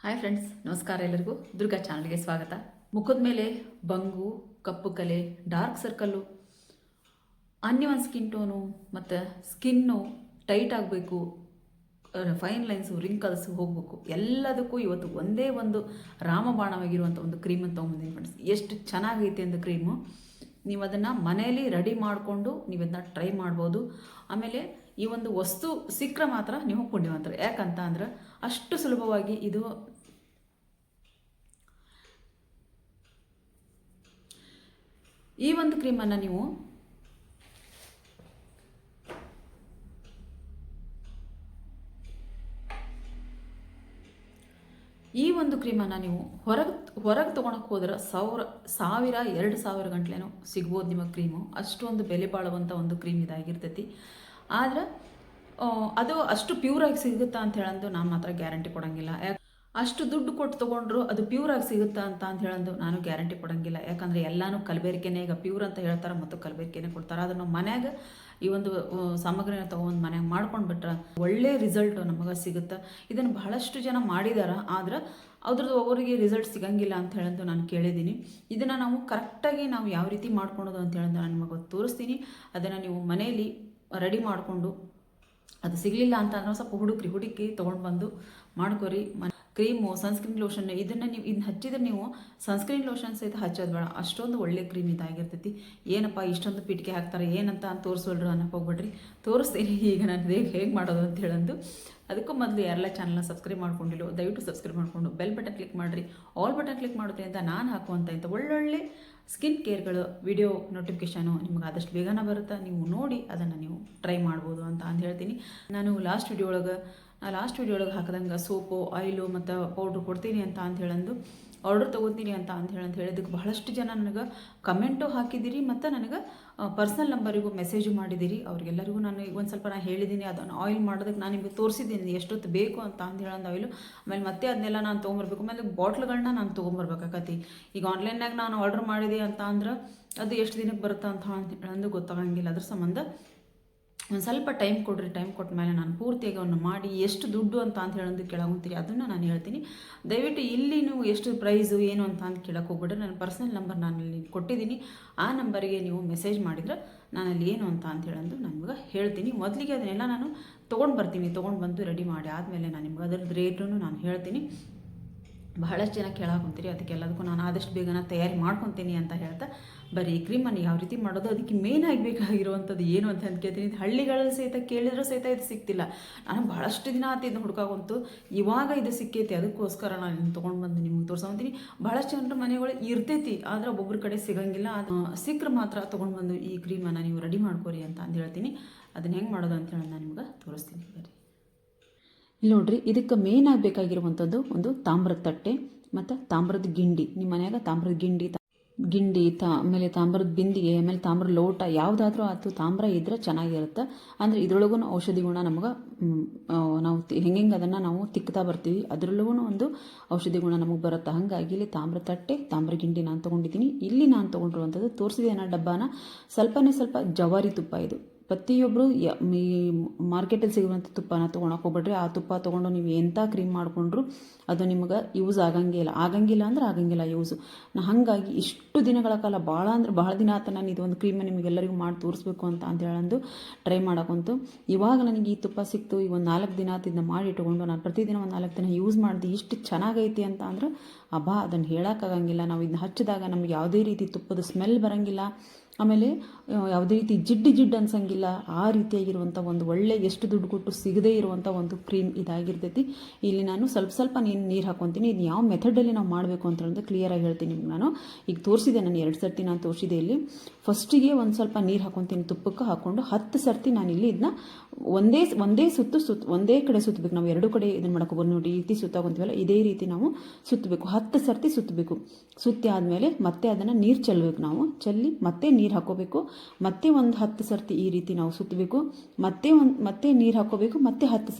Hi friends, ನಮಸ್ಕಾರ. ಎಲ್ಲರಿಗೂ ದುರ್ಗಾ ಚಾನಲ್ಗೆ ಸ್ವಾಗತ. ಮುಖದ ಮೇಲೆ ಬಂಗು, ಕಪ್ಪು ಕಲೆ, ಡಾರ್ಕ್ ಸರ್ಕಲ್ಲು, ಅನ್ಯವನ್ ಸ್ಕಿನ್ ಟೋನು ಮತ್ತು ಸ್ಕಿನ್ನು ಟೈಟ್ ಆಗಬೇಕು, ಫೈನ್ ಲೈನ್ಸು, ರಿಂಕಲ್ಸು ಹೋಗಬೇಕು, ಎಲ್ಲದಕ್ಕೂ ಇವತ್ತು ಒಂದೇ ಒಂದು ರಾಮಬಾಣವಾಗಿರುವಂಥ ಒಂದು ಕ್ರೀಮನ್ನು ತೊಗೊಂಬಂದಿನಿ ಫ್ರೆಂಡ್ಸ್. ಎಷ್ಟು ಚೆನ್ನಾಗೈತೆ ಅಂತ ಕ್ರೀಮು. ನೀವು ಅದನ್ನು ಮನೆಯಲ್ಲಿ ರೆಡಿ ಮಾಡಿಕೊಂಡು ನೀವು ಅದನ್ನ ಟ್ರೈ ಮಾಡ್ಬೋದು. ಆಮೇಲೆ ಈ ಒಂದು ವಸ್ತು ಸಿಕ್ಕರೆ ಮಾತ್ರ ನೀವು ಪುಣ್ಯವಂತರು. ಯಾಕಂತ ಅಂದ್ರೆ ಅಷ್ಟು ಸುಲಭವಾಗಿ ಇದು ಈ ಒಂದು ಕ್ರೀಮನ್ನು ನೀವು ಹೊರಗೆ ತೊಗೊಳಕ್ಕೆ ಹೋದ್ರೆ ಸಾವಿರ 2,000 ಗಂಟ್ಲೆನೂ ಸಿಗ್ಬೋದು ನಿಮಗೆ ಕ್ರೀಮು. ಅಷ್ಟೊಂದು ಬೆಲೆ ಬಾಳುವಂಥ ಒಂದು ಕ್ರೀಮ್ ಇದಾಗಿರ್ತೈತಿ. ಆದ್ರೆ ಅದು ಅಷ್ಟು ಪ್ಯೂರಾಗಿ ಸಿಗುತ್ತಾ ಅಂತ ಹೇಳಂದು ನಾನು ಮಾತ್ರ ಗ್ಯಾರಂಟಿ ಕೊಡೋಂಗಿಲ್ಲ. ಅಷ್ಟು ದುಡ್ಡು ಕೊಟ್ಟು ತೊಗೊಂಡ್ರು ಅದು ಪ್ಯೂರಾಗಿ ಸಿಗುತ್ತಾ ಅಂತ ಹೇಳಂದು ನಾನು ಗ್ಯಾರಂಟಿ ಕೊಡೋಂಗಿಲ್ಲ. ಯಾಕಂದರೆ ಎಲ್ಲನೂ ಕಲಬೆರಕೆನೇ, ಈಗ ಪ್ಯೂರ್ ಅಂತ ಹೇಳ್ತಾರೆ ಮತ್ತು ಕಲಬೆರಕೆನೇ ಕೊಡ್ತಾರೆ. ಅದನ್ನು ಮನ್ಯಾಗ ಈ ಒಂದು ಸಾಮಗ್ರಿನ ತೊಗೊಂಡು ಮನ್ಯಾಗ ಮಾಡ್ಕೊಂಡು ಬಿಟ್ರೆ ಒಳ್ಳೆ ರಿಸಲ್ಟ್ ನಮಗೆ ಸಿಗುತ್ತೆ. ಇದನ್ನು ಬಹಳಷ್ಟು ಜನ ಮಾಡಿದಾರೆ, ಆದ್ರೆ ಅದ್ರದ್ದು ಒಬ್ಬರಿಗೆ ರಿಸಲ್ಟ್ ಸಿಗಂಗಿಲ್ಲ ಅಂತ ಹೇಳಂದು ನಾನು ಕೇಳಿದ್ದೀನಿ. ಇದನ್ನು ನಾವು ಕರೆಕ್ಟಾಗಿ ನಾವು ಯಾವ ರೀತಿ ಮಾಡ್ಕೊಳೋದು ಅಂತ ಹೇಳಂದು ನಾನು ನಿಮಗೆ ತೋರಿಸ್ತೀನಿ. ಅದನ್ನು ನೀವು ಮನೆಯಲ್ಲಿ ರೆಡಿ ಮಾಡಿಕೊಂಡು ಅದು ಸಿಗಲಿಲ್ಲ ಅಂತ ಅಂದ್ರೆ ಸ್ವಲ್ಪ ಹುಡುಕಿ ತೊಗೊಂಡು ಬಂದು ಮಾಡ್ಕೊರಿ. ಕ್ರೀಮು, ಸನ್ಸ್ಕ್ರೀನ್ ಲೋಷನ್, ಇದನ್ನು ಹಚ್ಚಿದ್ರೆ ನೀವು ಸನ್ಸ್ಕ್ರೀನ್ ಲೋಷನ್ ಸಹಿತ ಹಚ್ಚೋದು ಬೇಡ. ಅಷ್ಟೊಂದು ಒಳ್ಳೆ ಕ್ರೀಮ್ ಇದಾಗಿರ್ತೈತಿ. ಏನಪ್ಪ ಇಷ್ಟೊಂದು ಪಿಟಿಕೆ ಹಾಕ್ತಾರೆ ಏನಂತ ತೋರಿಸೋಲ್ರು ಅನ್ನಕ್ಕೆ ಹೋಗ್ಬೇಡ್ರಿ. ತೋರಿಸ್ತೀನಿ ಈಗ ನಾನು ಹೇಗೆ ಮಾಡೋದು ಅಂತ ಹೇಳಂದು. ಅದಕ್ಕೂ ಮೊದಲು ಯಾರೆಲ್ಲ ಚಾನಲ್ನ ಸಬ್ಸ್ಕ್ರೈಬ್ ಮಾಡ್ಕೊಂಡಿಲ್ಲೋ ದಯವಿಟ್ಟು ಸಬ್ಸ್ಕ್ರೈಬ್ ಮಾಡಿಕೊಂಡು ಬೆಲ್ ಬಟನ್ ಕ್ಲಿಕ್ ಮಾಡಿರಿ. ಆಲ್ ಬಟನ್ ಕ್ಲಿಕ್ ಮಾಡೋದ್ರಿಂದ ನಾನು ಹಾಕುವಂಥ ಒಳ್ಳೊಳ್ಳೆ ಸ್ಕಿನ್ ಕೇರ್ಗಳು ವಿಡಿಯೋ ನೋಟಿಫಿಕೇಷನು ನಿಮಗೆ ಆದಷ್ಟು ಬೇಗನೆ ಬರುತ್ತೆ. ನೀವು ನೋಡಿ ಅದನ್ನು ನೀವು ಟ್ರೈ ಮಾಡ್ಬೋದು ಅಂತ ಹೇಳ್ತೀನಿ. ನಾನು ಲಾಸ್ಟ್ ವಿಡಿಯೋ ಒಳಗೆ ಹಾಕಿದಂಗೆ ಸೋಪು, ಆಯಿಲು ಮತ್ತು ಪೌಡ್ರು ಕೊಡ್ತೀನಿ ಅಂತ ಹೇಳಂದು ಆರ್ಡರ್ ತೊಗೋತೀನಿ ಅಂತ ಹೇಳಿದ್ದಕ್ಕೆ ಬಹಳಷ್ಟು ಜನ ನನಗೆ ಕಮೆಂಟು ಹಾಕಿದ್ದೀರಿ ಮತ್ತು ನನಗೆ ಪರ್ಸ್ನಲ್ ನಂಬರಿಗೂ ಮೆಸೇಜು ಮಾಡಿದ್ದೀರಿ. ಅವ್ರಿಗೆಲ್ಲರಿಗೂ ನಾನು ಈಗ ಒಂದು ಸ್ವಲ್ಪ ಹೇಳಿದ್ದೀನಿ. ಅದನ್ನು ಆಯಿಲ್ ಮಾಡೋದಕ್ಕೆ ನಾನು ನಿಮಗೆ ತೋರಿಸಿದ್ದೀನಿ ಎಷ್ಟೊತ್ತು ಬೇಕು ಅಂತ ಹೇಳಂದು ಆಯಿಲು. ಆಮೇಲೆ ಮತ್ತೆ ಅದನ್ನೆಲ್ಲ ನಾನು ತೊಗೊಂಬರ್ಬೇಕು. ಆಮೇಲೆ ಬಾಟ್ಲ್ಗಳನ್ನ ನಾನು ತೊಗೊಂಬರ್ಬೇಕಾಗತ್ತೆ. ಈಗ ಆನ್ಲೈನ್ನಾಗ ನಾನು ಆರ್ಡರ್ ಮಾಡಿದೆ ಅಂತ ಅಂದ್ರೆ ಅದು ಎಷ್ಟು ದಿನಕ್ಕೆ ಬರುತ್ತೆ ಅಂತ ಹೇಳಂದು ಗೊತ್ತಾಗಂಗಿಲ್ಲ. ಅದ್ರ ಸಂಬಂಧ ಒಂದು ಸ್ವಲ್ಪ ಟೈಮ್ ಕೊಡ್ರಿ. ಟೈಮ್ ಕೊಟ್ಟ ಮೇಲೆ ನಾನು ಪೂರ್ತಿಯಾಗಿ ಅವನ್ನ ಮಾಡಿ ಎಷ್ಟು ದುಡ್ಡು ಅಂತ ಹೇಳೋದು ಕೇಳಾಗುತ್ತೀರಿ ಅದನ್ನು ನಾನು ಹೇಳ್ತೀನಿ. ದಯವಿಟ್ಟು ಇಲ್ಲಿ ನೀವು ಎಷ್ಟು ಪ್ರೈಸು ಏನು ಅಂತ ಕೇಳಕ್ಕೆ ಹೋಗ್ಬಿಡ್ರಿ. ನನ್ನ ಪರ್ಸನಲ್ ನಂಬರ್ ನಾನು ಇಲ್ಲಿ ಕೊಟ್ಟಿದ್ದೀನಿ. ಆ ನಂಬರಿಗೆ ನೀವು ಮೆಸೇಜ್ ಮಾಡಿದ್ರೆ ನಾನು ಅಲ್ಲಿ ಏನು ಅಂತ ಹೇಳಂದು ನಾನು ನಿಮ್ಗೆ ಹೇಳ್ತೀನಿ. ಮೊದಲಿಗೆ ಅದನ್ನೆಲ್ಲ ನಾನು ತೊಗೊಂಡು ಬಂದು ರೆಡಿ ಮಾಡಿ ಆದಮೇಲೆ ನಾನು ನಿಮ್ಗೆ ಅದರದ್ದು ರೇಟನ್ನು ನಾನು ಹೇಳ್ತೀನಿ. ಬಹಳಷ್ಟು ಜನ ಕೇಳಾಕೊಂತೀರಿ, ಅದಕ್ಕೆಲ್ಲದಕ್ಕೂ ನಾನು ಆದಷ್ಟು ಬೇಗನೆ ತಯಾರಿ ಮಾಡ್ಕೊತೀನಿ ಅಂತ ಹೇಳ್ತಾ ಬರೀ ಈ ಕ್ರೀಮನ್ನು ಯಾವ ರೀತಿ ಮಾಡೋದು, ಅದಕ್ಕೆ ಮೇನ್ ಆಗಬೇಕಾಗಿರುವಂಥದ್ದು ಏನು ಅಂತ ಕೇಳ್ತೀನಿ. ಹಳ್ಳಿಗಳಲ್ಲಿ ಸಹಿತ ಕೇಳಿದ್ರೂ ಸಹಿತ ಇದು ಸಿಗ್ತಿಲ್ಲ. ನಾನು ಭಾಳಷ್ಟು ದಿನ ಆತಿದ್ದು ಹುಡುಕಾಗಂತು, ಇವಾಗ ಇದು ಸಿಕ್ಕೈತಿ. ಅದಕ್ಕೋಸ್ಕರ ನಾನು ಇದನ್ನು ತೊಗೊಂಡು ಬಂದು ನಿಮ್ಗೆ ತೋರಿಸ್ಕೊಂತೀನಿ. ಭಾಳಷ್ಟು ಜನರ ಮನೆಗಳು ಇರ್ತೈತಿ, ಆದರೆ ಒಬ್ಬೊಬ್ಬರ ಕಡೆ ಸಿಗಂಗಿಲ್ಲ. ಅದು ಸಿಕ್ಕರೆ ಮಾತ್ರ ತೊಗೊಂಡು ಬಂದು ಈ ಕ್ರೀಮನ್ನು ನೀವು ರೆಡಿ ಮಾಡ್ಕೊರಿ ಅಂತ ಹೇಳ್ತೀನಿ. ಅದನ್ನು ಹೆಂಗೆ ಮಾಡೋದು ಅಂತ ಹೇಳಿ ನಾನು ನಿಮ್ಗೆ ತೋರಿಸ್ತೀನಿ. ಬರೀ ಇಲ್ಲಿ ನೋಡ್ರಿ, ಇದಕ್ಕೆ ಮೇನ್ ಆಗಬೇಕಾಗಿರುವಂಥದ್ದು ಒಂದು ತಾಮ್ರದ ತಟ್ಟೆ ಮತ್ತು ತಾಮ್ರದ ಗಿಂಡಿ. ನಿಮ್ಮ ಮನ್ಯಾಗ ತಾಮ್ರದ ಗಿಂಡಿ ಆಮೇಲೆ ತಾಮ್ರದ ಬಿಂದಿಗೆ, ಆಮೇಲೆ ತಾಮ್ರದ ಲೋಟ ಯಾವುದಾದ್ರೂ ಆಯ್ತು. ತಾಮ್ರ ಇದ್ರೆ ಚೆನ್ನಾಗಿರುತ್ತೆ. ಅಂದರೆ ಇದ್ರೊಳಗೂ ಔಷಧಿ ಗುಣ ನಮಗೆ ನಾವು ಹೆಂಗೆ ಅದನ್ನು ನಾವು ತಿಕ್ತಾ ಬರ್ತೀವಿ, ಅದರೊಳಗೂ ಒಂದು ಔಷಧಿ ಗುಣ ನಮಗೆ ಬರುತ್ತೆ. ಹಾಗಾಗಿ ಇಲ್ಲಿ ತಾಮ್ರ ತಟ್ಟೆ, ತಾಮ್ರ ಗಿಂಡಿ ನಾನು ತೊಗೊಂಡಿದ್ದೀನಿ. ಇಲ್ಲಿ ನಾನು ತೊಗೊಂಡಿರುವಂಥದ್ದು ತೋರಿಸಿದೆ ಡಬ್ಬಾನ ಸ್ವಲ್ಪ ಜವಾರಿ ತುಪ್ಪ. ಇದು ಪ್ರತಿಯೊಬ್ಬರು ಈ ಮಾರ್ಕೆಟಲ್ಲಿ ಸಿಗುವಂಥ ತುಪ್ಪನ ತೊಗೊಳಕ್ಕೆ ಹೋಗ್ಬೇಡ್ರಿ. ಆ ತುಪ್ಪ ತೊಗೊಂಡು ನೀವು ಎಂಥ ಕ್ರೀಮ್ ಮಾಡಿಕೊಂಡ್ರು ಅದು ನಿಮಗೆ ಯೂಸ್ ಆಗಂಗಿಲ್ಲ ಯೂಸು. ಹಾಗಾಗಿ ಇಷ್ಟು ದಿನಗಳ ಕಾಲ ಭಾಳ ದಿನ ಆತ ನಾನು ಇದೊಂದು ಕ್ರೀಮನ್ನು ನಿಮಗೆಲ್ಲರಿಗೂ ಮಾಡಿ ತೋರಿಸ್ಬೇಕು ಅಂತ ಹೇಳಂದು ಟ್ರೈ ಮಾಡೋಕ್ಕಂತು. ಇವಾಗ ನನಗೆ ಈ ತುಪ್ಪ ಸಿಕ್ತು. ಈ ಒಂದು 4 ದಿನ ಆತ ಇದನ್ನ ಮಾಡಿ ಇಟ್ಕೊಂಡು ನಾನು ಪ್ರತಿದಿನ ಒಂದು 4 ದಿನ ಯೂಸ್ ಮಾಡಿದೆ. ಇಷ್ಟು ಚೆನ್ನಾಗೈತಿ ಅಂತ ಅಂದ್ರೆ ಅದನ್ನು ಹೇಳೋಕ್ಕಾಗಂಗಿಲ್ಲ. ನಾವು ಇದನ್ನ ಹಚ್ಚಿದಾಗ ನಮಗೆ ಯಾವುದೇ ರೀತಿ ತುಪ್ಪದ ಸ್ಮೆಲ್ ಬರೋಂಗಿಲ್ಲ. ಆಮೇಲೆ ಯಾವುದೇ ರೀತಿ ಜಿಡ್ಡು ಅನ್ಸಂಗಿಲ್ಲ. ಆ ರೀತಿಯಾಗಿರುವಂಥ ಒಂದು ಒಳ್ಳೆ, ಎಷ್ಟು ದುಡ್ಡು ಕೊಟ್ಟು ಸಿಗದೇ ಇರುವಂಥ ಒಂದು ಕ್ರೀಮ್ ಇದಾಗಿರ್ತೈತಿ. ಇಲ್ಲಿ ನಾನು ಸ್ವಲ್ಪ ನೀರು ಹಾಕ್ಕೊತೀನಿ. ಇದು ಯಾವ ಮೆಥಡಲ್ಲಿ ನಾವು ಮಾಡಬೇಕು ಅಂತ ಹೇಳಿದ್ರೆ ಕ್ಲಿಯರಾಗಿ ಹೇಳ್ತೀನಿ ನಿಮ್ಗೆ. ನಾನು ಈಗ ತೋರಿಸಿದೆ, ನಾನು 2 ಸರ್ತಿ ನಾನು ತೋರಿಸಿದೆ. ಇಲ್ಲಿ ಫಸ್ಟಿಗೆ ಒಂದು ಸ್ವಲ್ಪ ನೀರು ಹಾಕ್ಕೊತೀನಿ, ತುಪ್ಪಕ್ಕೆ ಹಾಕ್ಕೊಂಡು 10 ಸರ್ತಿ ನಾನು ಇಲ್ಲಿ ಇದನ್ನ ಒಂದೇ ಕಡೆ ಸುತ್ತಬೇಕು. ನಾವು 2 ಕಡೆ ಇದನ್ನು ಮಾಡ್ಕೊಬೋದು ನೋಡಿ. ಈ ರೀತಿ ಸುತ್ತಾಕೊಂತೀವಲ್ಲ, ಇದೇ ರೀತಿ ನಾವು ಸುತ್ತಬೇಕು. 10 ಸರ್ತಿ ಸುತ್ತಿ ಆದಮೇಲೆ ಮತ್ತೆ ಅದನ್ನು ನೀರು ಚೆಲ್ಲಬೇಕು. ನಾವು ಚೆಲ್ಲಿ ಮತ್ತೆ ನೀರು ಹಾಕೋಬೇಕು. ಮತ್ತೆ ಒಂದು 10 ಸರ್ತಿ ಈ ರೀತಿ ನಾವು ಸುತ್ತಬೇಕು. ಮತ್ತೆ ನೀರು ಹಾಕೋಬೇಕು. ಮತ್ತೆ 10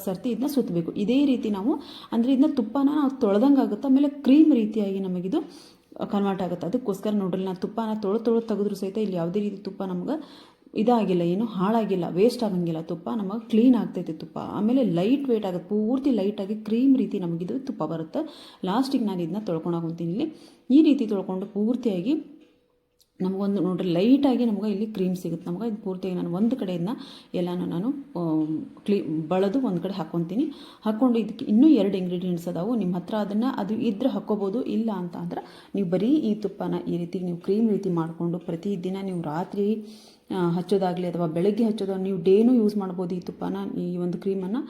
ಸರ್ತಿ ಇದನ್ನ ಸುತ್ತಬೇಕು. ಇದೇ ರೀತಿ ನಾವು ಅಂದರೆ ಇದನ್ನ ತುಪ್ಪನ ನಾವು ತೊಳೆದಂಗೆ ಆಗುತ್ತೆ. ಆಮೇಲೆ ಕ್ರೀಮ್ ರೀತಿಯಾಗಿ ನಮಗಿದು ಕನ್ವರ್ಟ್ ಆಗುತ್ತೆ. ಅದಕ್ಕೋಸ್ಕರ ನೋಡ್ರಿ, ನಾನು ತುಪ್ಪನ ತೊಳೆದು ತೆಗೆದ್ರು ಸಹಿತ ಇಲ್ಲಿ ಯಾವುದೇ ರೀತಿ ತುಪ್ಪ ನಮ್ಗೆ ಇದಾಗಿಲ್ಲ, ಏನು ಹಾಳಾಗಿಲ್ಲ, ವೇಸ್ಟ್ ಆಗಂಗಿಲ್ಲ, ತುಪ್ಪ ನಮಗೆ ಕ್ಲೀನ್ ಆಗ್ತೈತೆ ತುಪ್ಪ. ಆಮೇಲೆ ಲೈಟ್ ವೇಟ್ ಆಗುತ್ತೆ, ಪೂರ್ತಿ ಲೈಟಾಗಿ ಕ್ರೀಮ್ ರೀತಿ ನಮಗಿದು ತುಪ್ಪ ಬರುತ್ತೆ. ಲಾಸ್ಟಿಗೆ ನಾನು ಇದನ್ನ ತೊಳ್ಕೊಂಡೋಗ್ತೀನಿ. ಇಲ್ಲಿ ಈ ರೀತಿ ತೊಳ್ಕೊಂಡು ಪೂರ್ತಿಯಾಗಿ ನಮಗೊಂದು ನೋಡ್ರಿ ಲೈಟಾಗಿ ನಮ್ಗೆ ಇಲ್ಲಿ ಕ್ರೀಮ್ ಸಿಗುತ್ತೆ. ನಮ್ಗೆ ಇದು ಪೂರ್ತಿಯಾಗಿ ನಾನು ಒಂದು ಕಡೆಯಿಂದ ಎಲ್ಲನೂ ನಾನು ಬಳದು ಒಂದು ಕಡೆ ಹಾಕ್ಕೊಂಡು ಇದಕ್ಕೆ ಇನ್ನೂ 2 ಇಂಗ್ರೀಡಿಯೆಂಟ್ಸ್ ಅದಾವು. ನಿಮ್ಮ ಹತ್ರ ಅದು ಇದ್ರೆ ಹಾಕ್ಕೋಬೋದು. ಇಲ್ಲ ಅಂತ ಅಂದ್ರೆ ನೀವು ಬರೀ ಈ ತುಪ್ಪನ ಈ ರೀತಿ ನೀವು ಕ್ರೀಮ್ ರೀತಿ ಮಾಡಿಕೊಂಡು ಪ್ರತಿದಿನ ನೀವು ರಾತ್ರಿ ಹಚ್ಚೋದಾಗಲಿ ಅಥವಾ ಬೆಳಗ್ಗೆ ಹಚ್ಚೋದಾಗಲಿ, ನೀವು ಡೇನೂ ಯೂಸ್ ಮಾಡ್ಬೋದು. ಈ ತುಪ್ಪನ, ಈ ಒಂದು ಕ್ರೀಮನ್ನು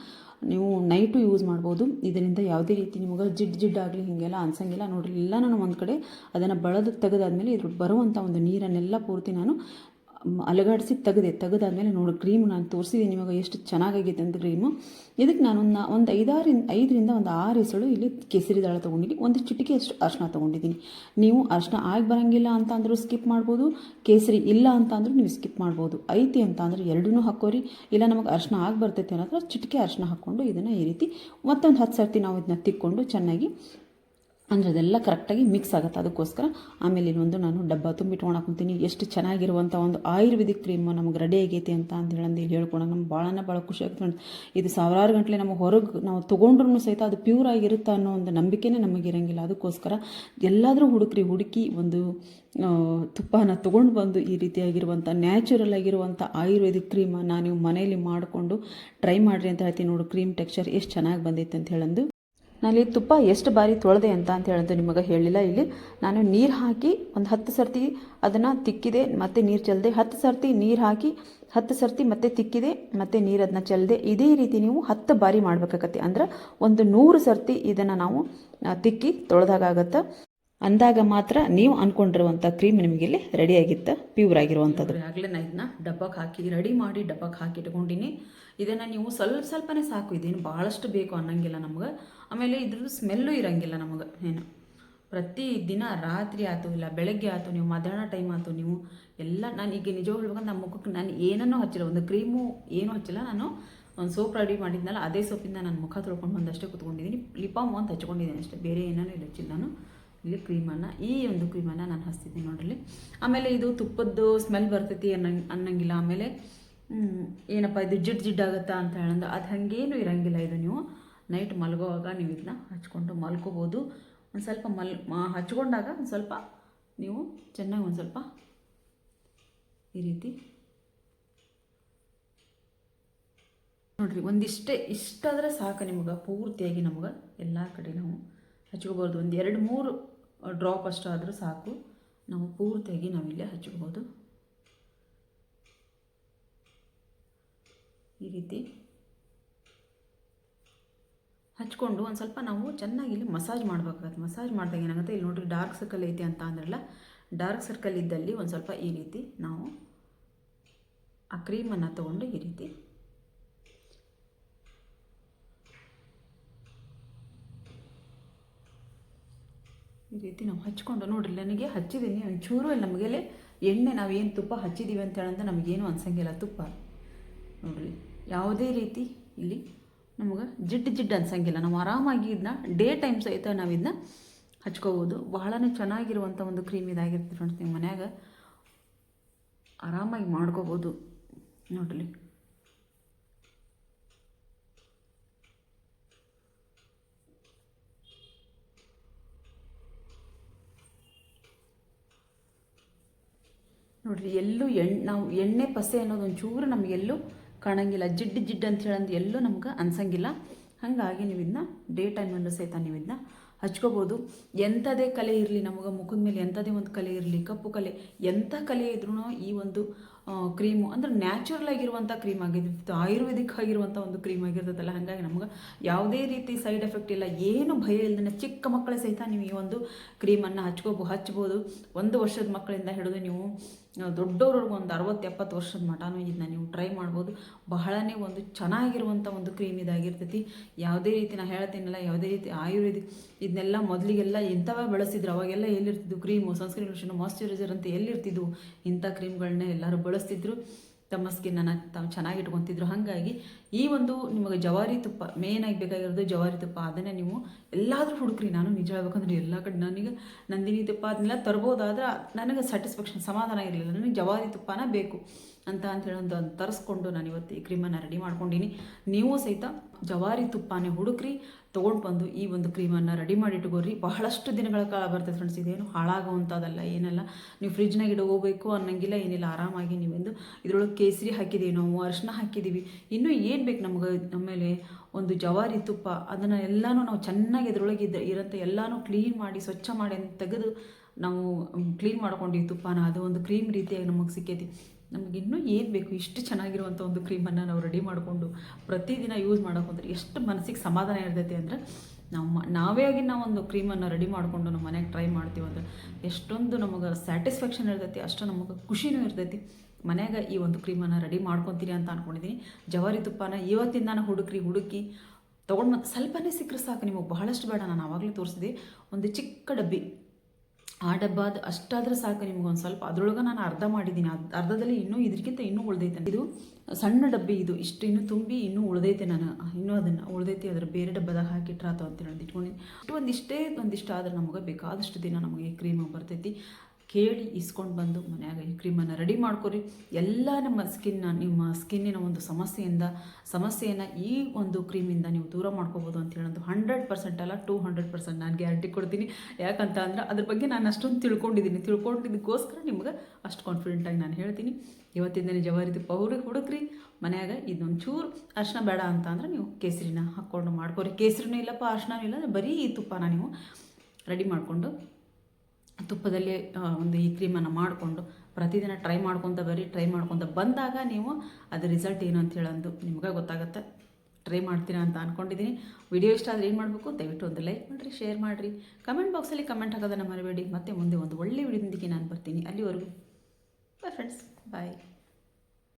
ನೀವು ನೈಟು ಯೂಸ್ ಮಾಡ್ಬೋದು. ಇದರಿಂದ ಯಾವುದೇ ರೀತಿ ನಿಮಗೆ ಜಿಡ್ಡಾಗಲಿ ಹೀಗೆಲ್ಲ ಅನ್ಸಂಗಿಲ್ಲ. ನೋಡಿರಿ, ಎಲ್ಲ ನಾನು ಒಂದು ಕಡೆ ಅದನ್ನು ಬಳದು ತೆಗೆದಾದ್ಮೇಲೆ ಇದ್ರ ಬರುವಂಥ ಒಂದು ನೀರನ್ನೆಲ್ಲ ಪೂರ್ತಿ ನಾನು ಅಲಗಾಡಿಸಿ ತೆಗೆದಾದ್ಮೇಲೆ ನೋಡಿ ಕ್ರೀಮ್ ನಾನು ತೋರಿಸಿದ್ದೀನಿ ನಿಮಗೆ ಎಷ್ಟು ಚೆನ್ನಾಗಾಗೈತೆ ಅಂತ ಕ್ರೀಮು. ಇದಕ್ಕೆ ನಾನು ಒಂದು 5ರಿಂದ 6 ಎಸಳು ಇಲ್ಲಿ ಕೇಸರಿ ದಾಳ ತೊಗೊಂಡಿದ್ದೀನಿ. ಒಂದು ಚಿಟಿಕೆ ಅಷ್ಟು ಅರಿಶಿನ ತೊಗೊಂಡಿದ್ದೀನಿ. ನೀವು ಅರಿಶಿನ ಆಗಿ ಬರೋಂಗಿಲ್ಲ ಅಂತ ಅಂದರೂ ಸ್ಕಿಪ್ ಮಾಡ್ಬೋದು, ಕೇಸರಿ ಇಲ್ಲ ಅಂತ ಅಂದರೂ ನೀವು ಸ್ಕಿಪ್ ಮಾಡ್ಬೋದು. ಐತಿ ಅಂತ ಅಂದರೆ ಎರಡೂ ಹಾಕೋರಿ. ಇಲ್ಲ ನಮಗೆ ಅರಿಶಿನ ಆಗಿ ಬರ್ತೈತೆ ಅನ್ನೋದ್ರ ಚಿಟಿಕೆ ಅರಿಶಿನ ಹಾಕ್ಕೊಂಡು ಇದನ್ನು ಈ ರೀತಿ ಮತ್ತೊಂದು 10 ಸರ್ತಿ ನಾವು ಇದನ್ನ ತಿಕ್ಕೊಂಡು ಚೆನ್ನಾಗಿ ಅಂದರೆ ಅದೆಲ್ಲ ಕರೆಕ್ಟಾಗಿ ಮಿಕ್ಸ್ ಆಗುತ್ತೆ. ಅದಕ್ಕೋಸ್ಕರ ಆಮೇಲೆ ಇನ್ನೊಂದು ನಾನು ಡಬ್ಬ ತುಂಬಿಟ್ಕೊಂಡು ಹಾಕ್ಕೊತೀನಿ. ಎಷ್ಟು ಚೆನ್ನಾಗಿರುವಂಥ ಒಂದು ಆಯುರ್ವೇದಿಕ್ ಕ್ರೀಮು ನಮಗೆ ರೆಡಿ ಆಗೈತಿ ಅಂತ ಹೇಳಂದು ಇಲ್ಲಿ ಹೇಳ್ಕೊಳಕ್ಕೆ ನಮ್ಗೆ ಭಾಳ ಖುಷಿ ಆಗ್ತದೆ. ಇದು ಸಾವಿರಾರು ಗಂಟಲೆ ನಮಗೆ ಹೊರಗೆ ನಾವು ತೊಗೊಂಡ್ರೂ ಸಹಿತ ಅದು ಪ್ಯೂರ್ ಆಗಿರುತ್ತೆ ಅನ್ನೋ ಒಂದು ನಂಬಿಕೆನೇ ನಮಗಿರಂಗಿಲ್ಲ. ಅದಕ್ಕೋಸ್ಕರ ಎಲ್ಲಾದರೂ ಹುಡುಕಿ ಒಂದು ತುಪ್ಪನ ತೊಗೊಂಡು ಬಂದು ಈ ರೀತಿಯಾಗಿರುವಂಥ ನ್ಯಾಚುರಲ್ ಆಗಿರುವಂಥ ಆಯುರ್ವೇದಿಕ್ ಕ್ರೀಮನ್ನು ನೀವು ಮನೆಯಲ್ಲಿ ಮಾಡಿಕೊಂಡು ಟ್ರೈ ಮಾಡಿರಿ ಅಂತ ಹೇಳ್ತೀನಿ. ನೋಡು ಕ್ರೀಮ್ ಟೆಕ್ಸ್ಚರ್ ಎಷ್ಟು ಚೆನ್ನಾಗಿ ಬಂದೈತೆ ಅಂತ ಹೇಳಂದು. ನಾನಿಲ್ಲಿ ತುಪ್ಪ ಎಷ್ಟು ಬಾರಿ ತೊಳೆದೆ ಅಂತ ಹೇಳಿದ್ರೆ ನಿಮಗೆ ಹೇಳಿಲ್ಲ. ಇಲ್ಲಿ ನಾನು ನೀರು ಹಾಕಿ ಒಂದು 10 ಸರ್ತಿ ಅದನ್ನು ತಿಕ್ಕಿದೆ, ಮತ್ತು ನೀರು ಚೆಲ್ಲದೆ, 10 ಸರ್ತಿ ನೀರು ಹಾಕಿ 10 ಸರ್ತಿ ಮತ್ತೆ ತಿಕ್ಕಿದೆ, ಮತ್ತು ನೀರು ಅದನ್ನ ಚೆಲ್ಲದೆ. ಇದೇ ರೀತಿ ನೀವು 10 ಬಾರಿ ಮಾಡಬೇಕಾಗತ್ತೆ. ಅಂದ್ರೆ ಒಂದು 100 ಸರ್ತಿ ಇದನ್ನು ನಾವು ತಿಕ್ಕಿ ತೊಳೆದಾಗತ್ತೆ. ಅಂದಾಗ ಮಾತ್ರ ನೀವು ಅಂದ್ಕೊಂಡಿರುವಂಥ ಕ್ರೀಮ್ ನಿಮಗಿಲ್ಲಿ ರೆಡಿಯಾಗಿತ್ತು, ಪ್ಯೂರ್ ಆಗಿರುವಂಥದ್ದು. ಆಗಲೇ ನಾನು ಇದನ್ನ ಡಬ್ಬಕ್ಕೆ ಹಾಕಿ ರೆಡಿ ಮಾಡಿ ಡಬ್ಬಕ್ಕೆ ಹಾಕಿ ಇಟ್ಕೊಂಡಿನಿ. ಇದನ್ನು ನೀವು ಸ್ವಲ್ಪನೇ ಸಾಕು, ಇದೇನು ಭಾಳಷ್ಟು ಬೇಕು ಅನ್ನಂಗಿಲ್ಲ ನಮ್ಗೆ. ಆಮೇಲೆ ಇದ್ರದ್ದು ಸ್ಮೆಲ್ಲು ಇರೋಂಗಿಲ್ಲ ನಮಗೆ. ಏನು ಪ್ರತಿದಿನ ರಾತ್ರಿ ಆಯ್ತು ಇಲ್ಲ ಬೆಳಗ್ಗೆ ಆಯ್ತು, ನೀವು ಮಧ್ಯಾಹ್ನ ಟೈಮ್ ಆಯ್ತು, ನೀವು ಎಲ್ಲ ನಾನು ಈಗ ನಿಜ ಹೇಳ್ಬೇಕಂದ್ರೆ ನಮ್ಮ ಮುಖಕ್ಕೆ ನಾನು ಏನನ್ನೂ ಹಚ್ಚಿಲ್ಲ, ಒಂದು ಕ್ರೀಮು ಏನೂ ಹಚ್ಚಿಲ್ಲ. ನಾನು ಒಂದು ಸೋಪ್ ರೆಡಿ ಮಾಡಿದ್ನಲ್ಲ, ಅದೇ ಸೋಪಿಂದ ನಾನು ಮುಖ ತೊಳ್ಕೊಂಡು ಬಂದಷ್ಟೇ ಕೂತ್ಕೊಂಡಿದ್ದೀನಿ. ಲಿಪಾಮ್ ಅಂತ ಹಚ್ಕೊಂಡಿದ್ದೀನಿ ಅಷ್ಟೇ, ಬೇರೆ ಏನೂ ಹಚ್ಚಿಲ್ಲ ನಾನು. ಇಲ್ಲಿ ಕ್ರೀಮನ್ನು, ಈ ಒಂದು ಕ್ರೀಮನ್ನು ನಾನು ಹಚ್ತಿದ್ದೀನಿ ನೋಡ್ರಿ. ಆಮೇಲೆ ಇದು ತುಪ್ಪದ್ದು ಸ್ಮೆಲ್ ಬರ್ತೈತಿ ಅನ್ನಂಗಿಲ್ಲ. ಆಮೇಲೆ ಏನಪ್ಪ ಇದು ಜಿಡ್ಡಾಗುತ್ತಾ ಅಂತ ಹೇಳಂದ್ರೆ ಅದು ಹಾಗೇನು ಇರೋಂಗಿಲ್ಲ. ಇದು ನೀವು ನೈಟ್ ಮಲಗೋವಾಗ ನೀವು ಇದನ್ನ ಹಚ್ಕೊಂಡು ಮಲ್ಕೋಬೋದು. ಒಂದು ಸ್ವಲ್ಪ ಹಚ್ಕೊಂಡಾಗ ಒಂದು ಸ್ವಲ್ಪ ನೀವು ಚೆನ್ನಾಗಿ ಒಂದು ಸ್ವಲ್ಪ ಈ ರೀತಿ ನೋಡಿರಿ, ಇಷ್ಟಾದರೆ ಸಾಕು ನಿಮ್ಗೆ. ಪೂರ್ತಿಯಾಗಿ ನಮ್ಗೆ ಎಲ್ಲ ಕಡೆ ನಾವು ಹಚ್ಕೋಬೋದು. ಒಂದು 2-3 ಡ್ರಾಪ್ ಅಷ್ಟು ಆದರೂ ಸಾಕು, ನಾವು ಪೂರ್ತಿಯಾಗಿ ನಾವಿಲ್ಲೇ ಹಚ್ಕೋಬೋದು. ಈ ರೀತಿ ಹಚ್ಕೊಂಡು ಒಂದು ಸ್ವಲ್ಪ ನಾವು ಚೆನ್ನಾಗಿ ಇಲ್ಲಿ ಮಸಾಜ್ ಮಾಡಬೇಕಾಗತ್ತೆ. ಮಸಾಜ್ ಮಾಡಿದಾಗ ಏನಾಗುತ್ತೆ, ಇಲ್ಲಿ ನೋಡಿರಿ ಡಾರ್ಕ್ ಸರ್ಕಲ್ ಐತಿ ಅಂತ ಅಂದ್ರಲ್ಲ, ಡಾರ್ಕ್ ಸರ್ಕಲ್ ಇದ್ದಲ್ಲಿ ಒಂದು ಸ್ವಲ್ಪ ಈ ರೀತಿ ನಾವು ಆ ಕ್ರೀಮನ್ನು ತೊಗೊಂಡು ಈ ರೀತಿ ನಾವು ಹಚ್ಕೊಂಡು ನೋಡ್ರಿ, ನನಗೆ ಹಚ್ಚಿದ್ದೀನಿ ಒಂಚೂರು ಇಲ್ಲಿ ನಮಗೆ ಎಣ್ಣೆ ನಾವೇನು ತುಪ್ಪ ಹಚ್ಚಿದ್ದೀವಿ ಅಂತ ಹೇಳಂದ್ರೆ ನಮಗೇನು ಅನ್ಸಂಗಿಲ್ಲ. ತುಪ್ಪ ನೋಡ್ರಿ ಯಾವುದೇ ರೀತಿ ಇಲ್ಲಿ ನಮಗೆ ಜಿಡ್ಡು ಅನ್ಸಂಗಿಲ್ಲ. ನಾವು ಆರಾಮಾಗಿ ಇದನ್ನ ಡೇ ಟೈಮ್ ಸಹಿತ ನಾವು ಇದನ್ನ ಹಚ್ಕೋಬೋದು. ಬಹಳನೇ ಚೆನ್ನಾಗಿರುವಂಥ ಒಂದು ಕ್ರೀಮ್ ಇದಾಗಿರ್ತದೆ ಫ್ರೆಂಡ್ಸ್. ನಿಮ್ಮ ಮನ್ಯಾಗ ಆರಾಮಾಗಿ ಮಾಡ್ಕೋಬೋದು ನೋಡ್ರಿ. ನೋಡಿರಿ, ಎಲ್ಲೂ ನಾವು ಎಣ್ಣೆ ಪಸೆ ಅನ್ನೋದು ಒಂಚೂರು ನಮಗೆಲ್ಲೂ ಕಾಣಂಗಿಲ್ಲ. ಜಿಡ್ಡು ಅಂತ ಹೇಳಂದು ಎಲ್ಲೂ ನಮ್ಗೆ ಅನ್ಸಂಗಿಲ್ಲ. ಹಾಗಾಗಿ ನೀವು ಇದನ್ನ ಡೇ ಟೈಮಲ್ಲೂ ಸಹಿತ ನೀವು ಇದನ್ನ ಹಚ್ಕೋಬೋದು. ಎಂಥದೇ ಕಲೆ ಇರಲಿ, ನಮಗೆ ಮುಖದ ಮೇಲೆ ಎಂಥದೇ ಒಂದು ಕಲೆ ಇರಲಿ, ಕಪ್ಪು ಕಲೆ, ಎಂಥ ಕಲೆ ಇದ್ರೂ ಈ ಒಂದು ಕ್ರೀಮು ಅಂದರೆ ನ್ಯಾಚುರಲ್ ಆಗಿರುವಂಥ ಕ್ರೀಮ್ ಆಗಿರ್ತದೆ, ಆಯುರ್ವೇದಿಕ್ ಆಗಿರುವಂಥ ಒಂದು ಕ್ರೀಮ್ ಆಗಿರ್ತದಲ್ಲ. ಹಾಗಾಗಿ ನಮ್ಗೆ ಯಾವುದೇ ರೀತಿ ಸೈಡ್ ಎಫೆಕ್ಟ್ ಇಲ್ಲ, ಏನು ಭಯ ಇಲ್ಲದೇ ಚಿಕ್ಕ ಮಕ್ಕಳೇ ಸಹಿತ ನೀವು ಈ ಒಂದು ಕ್ರೀಮನ್ನು ಹಚ್ಬೋದು. 1 ವರ್ಷದ ಮಕ್ಕಳಿಂದ ಹಿಡಿದು ನೀವು ದೊಡ್ಡವ್ರಿಗೆ ಒಂದು 60-70 ವರ್ಷದ ಮಟನೂ ಇದನ್ನ ನೀವು ಟ್ರೈ ಮಾಡ್ಬೋದು. ಬಹಳನೇ ಒಂದು ಚೆನ್ನಾಗಿರುವಂಥ ಒಂದು ಕ್ರೀಮ್ ಇದಾಗಿರ್ತೈತಿ. ಯಾವುದೇ ರೀತಿ ನಾನು ಹೇಳ್ತೀನಲ್ಲ, ಯಾವುದೇ ರೀತಿ ಆಯುರ್ವೇದಿಕ್ ಇದನ್ನೆಲ್ಲ ಮೊದಲಿಗೆಲ್ಲ ಎಂಥವೇ ಬಳಸ್ತಿದ್ರು. ಅವಾಗೆಲ್ಲ ಎಲ್ಲಿರ್ತಿದ್ವು ಕ್ರೀಮು, ಸನ್ಸ್ಕ್ರೀನ್ ಲೋಷನ್, ಮಾಯ್ಶ್ಚರೈಸರ್ ಅಂತ ಎಲ್ಲಿರ್ತಿದ್ವು. ಇಂಥ ಕ್ರೀಮ್ಗಳನ್ನೇ ಎಲ್ಲರೂ ಬಳಸ್ತಿದ್ರು. ತಮ್ಮ ಸ್ಕಿನ್ನನ್ನು ತಾವು ಚೆನ್ನಾಗಿ ಇಟ್ಕೊತಿದ್ರು. ಹಾಗಾಗಿ ಈ ಒಂದು ನಿಮಗೆ ಜವಾರಿ ತುಪ್ಪ ಮೇಯ್ನಾಗಿ ಬೇಕಾಗಿರೋದು ಜವಾರಿ ತುಪ್ಪ. ಅದನ್ನೇ ನೀವು ಎಲ್ಲಾದರೂ ಹುಡುಕ್ರಿ. ನಾನು ನಿಜ ಹೇಳ್ಬೇಕಂದ್ರೆ ಎಲ್ಲ ಕಡೆ ನನಗೆ ನಂದಿನಿ ತುಪ್ಪ ಅದನ್ನೆಲ್ಲ ತರ್ಬೋದಾದ್ರೆ ನನಗೆ ಸ್ಯಾಟಿಸ್ಫ್ಯಾಕ್ಷನ್ ಸಮಾಧಾನ ಇರಲಿಲ್ಲ. ನನಗೆ ಜವಾರಿ ತುಪ್ಪನ ಬೇಕು ಅಂತೇಳಿ ಒಂದು ತರಿಸ್ಕೊಂಡು ನಾನು ಇವತ್ತು ಈ ಕ್ರೀಮನ್ನು ರೆಡಿ ಮಾಡ್ಕೊಂಡೀನಿ. ನೀವು ಸಹಿತ ಜವಾರಿ ತುಪ್ಪನೇ ಹುಡುಕ್ರಿ, ತೊಗೊಂಡು ಬಂದು ಈ ಒಂದು ಕ್ರೀಮನ್ನು ರೆಡಿ ಮಾಡಿ ಇಟ್ಕೋರಿ. ಬಹಳಷ್ಟು ದಿನಗಳ ಕಾಲ ಬರ್ತದೆ ಫ್ರೆಂಡ್ಸ್. ಇದೇನು ಹಾಳಾಗುವಂಥದ್ದಲ್ಲ, ಏನೆಲ್ಲ ನೀವು ಫ್ರಿಜ್ನಾಗ ಇಟ್ಕೋಬೇಕು ಅನ್ನಂಗಿಲ್ಲ, ಏನಿಲ್ಲ. ಆರಾಮಾಗಿ ನೀವೆಂದು ಇದ್ರೊಳಗೆ ಕೇಸರಿ ಹಾಕಿದ್ದೀವಿ, ನಾವು ಅರಿಶಿನ ಹಾಕಿದ್ದೀವಿ, ಇನ್ನೂ ಏನು ಬೇಕು ನಮ್ಗೆ. ಆಮೇಲೆ ಒಂದು ಜವಾರಿ ತುಪ್ಪ ಅದನ್ನು ಎಲ್ಲನೂ ನಾವು ಚೆನ್ನಾಗಿ ಇದ್ರೊಳಗೆ ಇರೋಂಥ ಎಲ್ಲನೂ ಕ್ಲೀನ್ ಮಾಡಿ ಸ್ವಚ್ಛ ಮಾಡಿ ತೆಗೆದು ನಾವು ಕ್ಲೀನ್ ಮಾಡ್ಕೊಂಡು ಈ ತುಪ್ಪನ ಅದು ಒಂದು ಕ್ರೀಮ್ ರೀತಿಯಾಗಿ ನಮಗೆ ಸಿಕ್ಕೈತಿ. ನಮ್ಗೆ ಇನ್ನೂ ಏನು ಬೇಕು, ಇಷ್ಟು ಚೆನ್ನಾಗಿರುವಂಥ ಒಂದು ಕ್ರೀಮನ್ನು ನಾವು ರೆಡಿ ಮಾಡಿಕೊಂಡು ಪ್ರತಿದಿನ ಯೂಸ್ ಮಾಡೋಕೊಂಡ್ರೆ ಎಷ್ಟು ಮನಸ್ಸಿಗೆ ಸಮಾಧಾನ ಇರ್ತೈತಿ ಅಂದರೆ ನಾವೇ ಆಗಿ ನಾವೊಂದು ಕ್ರೀಮನ್ನು ರೆಡಿ ಮಾಡಿಕೊಂಡು ನಮ್ಮ ಮನೆಗೆ ಟ್ರೈ ಮಾಡ್ತೀವಿ ಅಂದರೆ ಎಷ್ಟೊಂದು ನಮಗೆ ಸ್ಯಾಟಿಸ್ಫ್ಯಾಕ್ಷನ್ ಇರ್ತೈತಿ, ಅಷ್ಟು ನಮಗೆ ಖುಷಿನೂ ಇರ್ತೈತಿ. ಮನೆಯಾಗ ಈ ಒಂದು ಕ್ರೀಮನ್ನು ರೆಡಿ ಮಾಡ್ಕೊತೀನಿ ಅಂತ ಅಂದ್ಕೊಂಡಿದ್ದೀನಿ. ಜವಾರಿ ತುಪ್ಪನ ಇವತ್ತಿಂದ ಹುಡುಕಿ ತೊಗೊಂಡು ಮತ್ತೆ ಸ್ವಲ್ಪನೇ ಸಿಕ್ಕರೆ ಸಾಕು, ನಿಮಗೆ ಬಹಳಷ್ಟು ಬೇಡ. ನಾನು ಆವಾಗಲೇ ತೋರಿಸಿದೆ ಒಂದು ಚಿಕ್ಕ ಡಬ್ಬಿ, ಆ ಡಬ್ಬದ ಅಷ್ಟಾದ್ರೆ ಸಾಕು ನಿಮ್ಗೆ. ಸ್ವಲ್ಪ ಅದ್ರೊಳಗೆ ನಾನು ಅರ್ಧ ಮಾಡಿದ್ದೀನಿ, ಅರ್ಧದಲ್ಲಿ ಇದಕ್ಕಿಂತ ಇನ್ನೂ ಉಳ್ದೈತೆ. ಇದು ಸಣ್ಣ ಡಬ್ಬಿ, ಇದು ಇಷ್ಟು ಇನ್ನೂ ತುಂಬಿ ಇನ್ನೂ ಉಳ್ದೈತೆ. ನಾನು ಇನ್ನೂ ಅದನ್ನು ಉಳ್ದೈತಿ ಅದ್ರ ಬೇರೆ ಡಬ್ಬದಾಗ ಹಾಕಿಟ್ರಾತು ಅಂತೇಳಿ ಇಟ್ಕೊಂಡಿದ್ದೀನಿ. ಒಂದಿಷ್ಟು ಆದ್ರೆ ನಮಗೆ ಬೇಕಾದಷ್ಟು ದಿನ ನಮಗೆ ಈ ಕ್ರೀಮ್ ಬರ್ತೈತಿ. ಕೇಳಿ ಇಸ್ಕೊಂಡು ಬಂದು ಮನ್ಯಾಗ ಈ ಕ್ರೀಮನ್ನು ರೆಡಿ ಮಾಡ್ಕೊರಿ. ಎಲ್ಲ ನಿಮ್ಮ ಸ್ಕಿನ್ನಿನ ಒಂದು ಸಮಸ್ಯೆಯನ್ನು ಈ ಒಂದು ಕ್ರೀಮಿಂದ ನೀವು ದೂರ ಮಾಡ್ಕೋಬೋದು ಅಂತ ಹೇಳೋದು 100% ಅಲ್ಲ 200% ನಾನು ಗ್ಯಾರಂಟಿ ಕೊಡ್ತೀನಿ. ಯಾಕಂತ ಅಂದ್ರೆ ಅದ್ರ ಬಗ್ಗೆ ನಾನು ಅಷ್ಟೊಂದು ತಿಳ್ಕೊಂಡಿದ್ದಕ್ಕೋಸ್ಕರ ನಿಮ್ಗೆ ಅಷ್ಟು ಕಾನ್ಫಿಡೆಂಟಾಗಿ ನಾನು ಹೇಳ್ತೀನಿ. ಇವತ್ತಿಂದನೇ ಜವಾರಿ ತುಪ್ಪ ಹುಡುಕ್ರಿ ಮನ್ಯಾಗ. ಇದೊಂದು ಚೂರು ಅರಿಶಿನ ಬೇಡ ಅಂತ ಅಂದ್ರೆ ನೀವು ಕೇಸರಿನ ಹಾಕ್ಕೊಂಡು ಮಾಡ್ಕೊರಿ. ಕೇಸರಿನೂ ಇಲ್ಲಪ್ಪ ಅರಿಶಿನೂ ಇಲ್ಲ ಅಂದರೆ ಬರೀ ಈ ತುಪ್ಪನ ನೀವು ರೆಡಿ ಮಾಡಿಕೊಂಡು ತುಪ್ಪದಲ್ಲಿ ಒಂದು ಈ ಕ್ರೀಮನ್ನು ಮಾಡಿಕೊಂಡು ಪ್ರತಿದಿನ ಟ್ರೈ ಮಾಡ್ಕೊತ ಬಂದಾಗ ನೀವು ಅದು ರಿಸಲ್ಟ್ ಏನು ಅಂತ ಹೇಳೋದು ನಿಮ್ಗೆ ಗೊತ್ತಾಗುತ್ತೆ. ಟ್ರೈ ಮಾಡ್ತೀರಾ ಅಂತ ಅಂದ್ಕೊಂಡಿದ್ದೀನಿ. ವಿಡಿಯೋ ಇಷ್ಟ ಆದರೆ ಏನು ಮಾಡಬೇಕು, ದಯವಿಟ್ಟು ಒಂದು ಲೈಕ್ ಮಾಡಿರಿ, ಶೇರ್ ಮಾಡಿರಿ, ಕಮೆಂಟ್ ಬಾಕ್ಸಲ್ಲಿ ಕಮೆಂಟ್ ಹಾಕೋದನ್ನು ಮರಿಬೇಡಿ. ಮತ್ತೆ ಮುಂದೆ ಒಂದು ಒಳ್ಳೆ ವಿಡಿಯೋದೊಂದಿಗೆ ನಾನು ಬರ್ತೀನಿ. ಅಲ್ಲಿವರೆಗೂ ಬಾಯ್ ಫ್ರೆಂಡ್ಸ್, ಬಾಯ್.